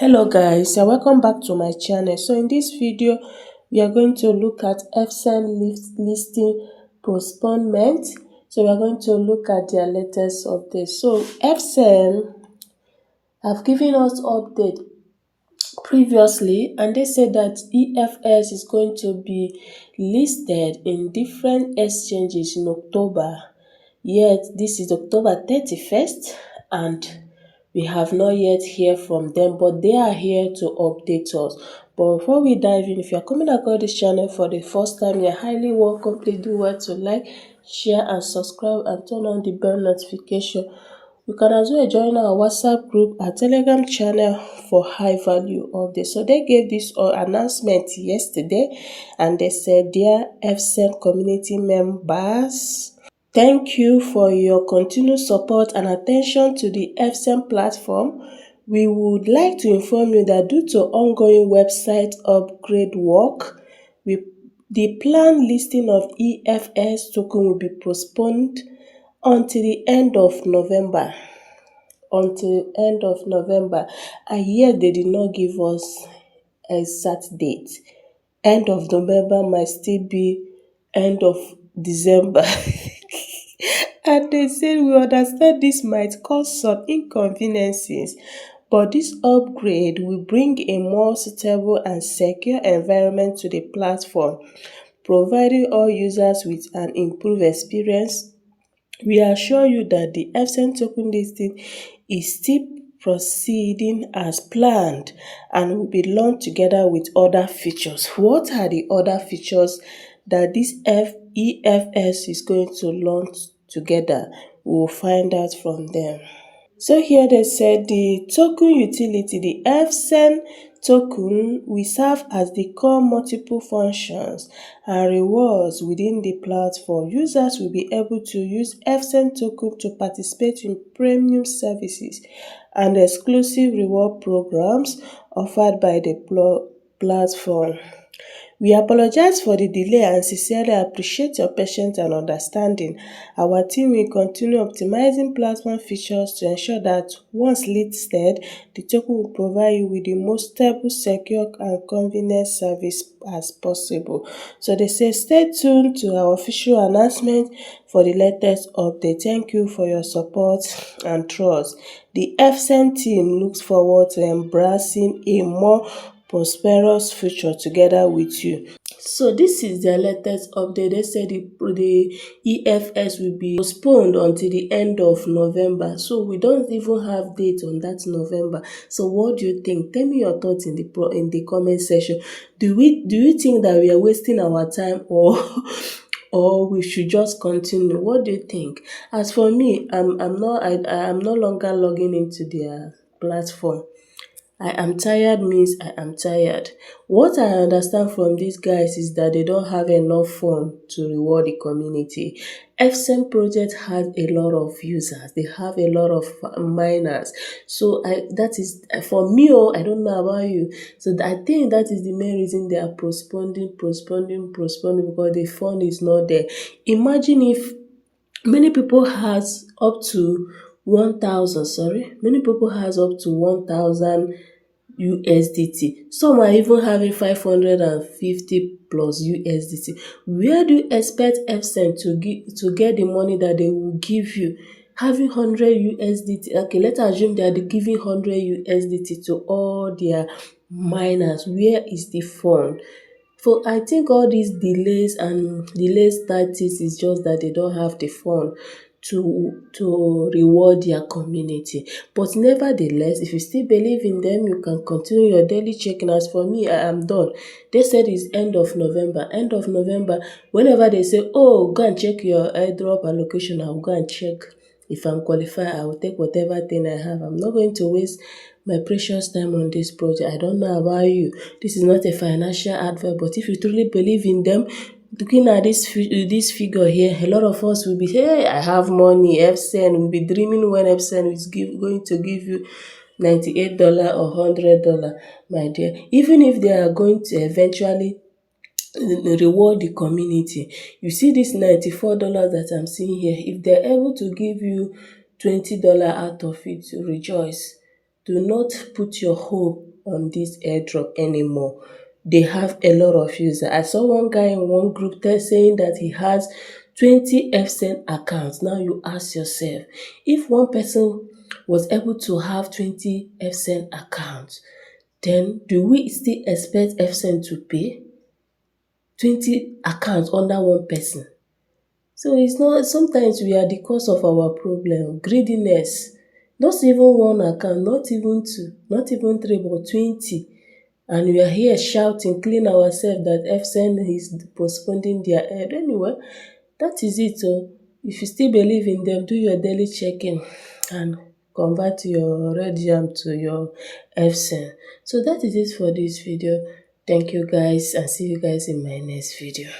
Hello guys, and welcome back to my channel. So in this video we are going to look at EFSANE listing postponement. So we are going to look at their latest update. So EFSANE have given us update previously, and they said that EFS is going to be listed in different exchanges in October. Yet this is October 31st and we have not yet heard from them, but they are here to update us. But before we dive in, if you are coming across this channel for the first time, you're highly welcome. Please do well to like, share and subscribe and turn on the bell notification. You can as well join our WhatsApp group, our Telegram channel for high value updates. So they gave this announcement yesterday, and they said, "Dear EFSANE community members, thank you for your continued support and attention to the EFSANE platform. We would like to inform you that due to ongoing website upgrade work, the planned listing of EFS token will be postponed until the end of November. And yet they did not give us a exact date. End of November might still be end of December. And they said, "We understand this might cause some inconveniences, but this upgrade will bring a more suitable and secure environment to the platform, providing all users with an improved experience. We assure you that the EFSANE token listing is still proceeding as planned and will be launched together with other features." What are the other features that this EFS is going to launch together? We will find out from them. So here they said the token utility, the EFSANE token, will serve as the core multiple functions and rewards within the platform. Users will be able to use EFSANE token to participate in premium services and exclusive reward programs offered by the platform. We apologize for the delay and sincerely appreciate your patience and understanding. Our team will continue optimizing platform features to ensure that once listed, the token will provide you with the most stable, secure, and convenient service as possible. So they say stay tuned to our official announcement for the latest update. Thank you for your support and trust. The EFSANE team looks forward to embracing a more prosperous future together with you. So this is their latest update. They said the EFS will be postponed until the end of November. So we don't even have date on that November. So what do you think? Tell me your thoughts in the comment section. Do you think that we are wasting our time or we should just continue? What do you think? As for me, I'm no longer logging into their platform. I am tired means I am tired. What I understand from these guys is that they don't have enough fund to reward the community. EFSANE project has a lot of users. They have a lot of miners. So that is for me. I don't know about you. So I think that is the main reason they are postponing because the fund is not there. Imagine if many people has up to 1,000. Many people has up to 1,000 USDT. Some are even having 550 plus USDT. Where do you expect EFSANE to get the money that they will give you? Having 100 USDT, okay, let's assume they are giving 100 USDT to all their miners. Where is the fund? So I think all these delays tactics is just that they don't have the fund to reward their community. But nevertheless, if you still believe in them, you can continue your daily checking. As for me, I am done. They said it's end of November. End of November, whenever they say, "Oh, go and check your airdrop allocation," I will go and check. If I'm qualified, I will take whatever thing I have. I'm not going to waste my precious time on this project. I don't know about you. This is not a financial advert, but if you truly believe in them, looking at this figure here, a lot of us will be, "Hey, I have money." EFSANE will be dreaming when EFSANE is going to give you $98 or $100, my dear. Even if they are going to eventually reward the community, you see this $94 that I'm seeing here, if they're able to give you $20 out of it, rejoice. Do not put your hope on this airdrop anymore. They have a lot of users. I saw one guy in one group saying that he has 20 EFSANE accounts. Now you ask yourself, if one person was able to have 20 EFSANE accounts, then do we still expect EFSANE to pay 20 accounts under one person? So it's not, sometimes we are the cause of our problem. Greediness. Not even one account, not even two, not even three, but 20. And we are here shouting, clean ourselves that EFSANE is postponing their aid. Anyway, that is it. If you still believe in them, do your daily checking and convert your red jam to your EFSANE. So that is it for this video. Thank you guys, and see you guys in my next video.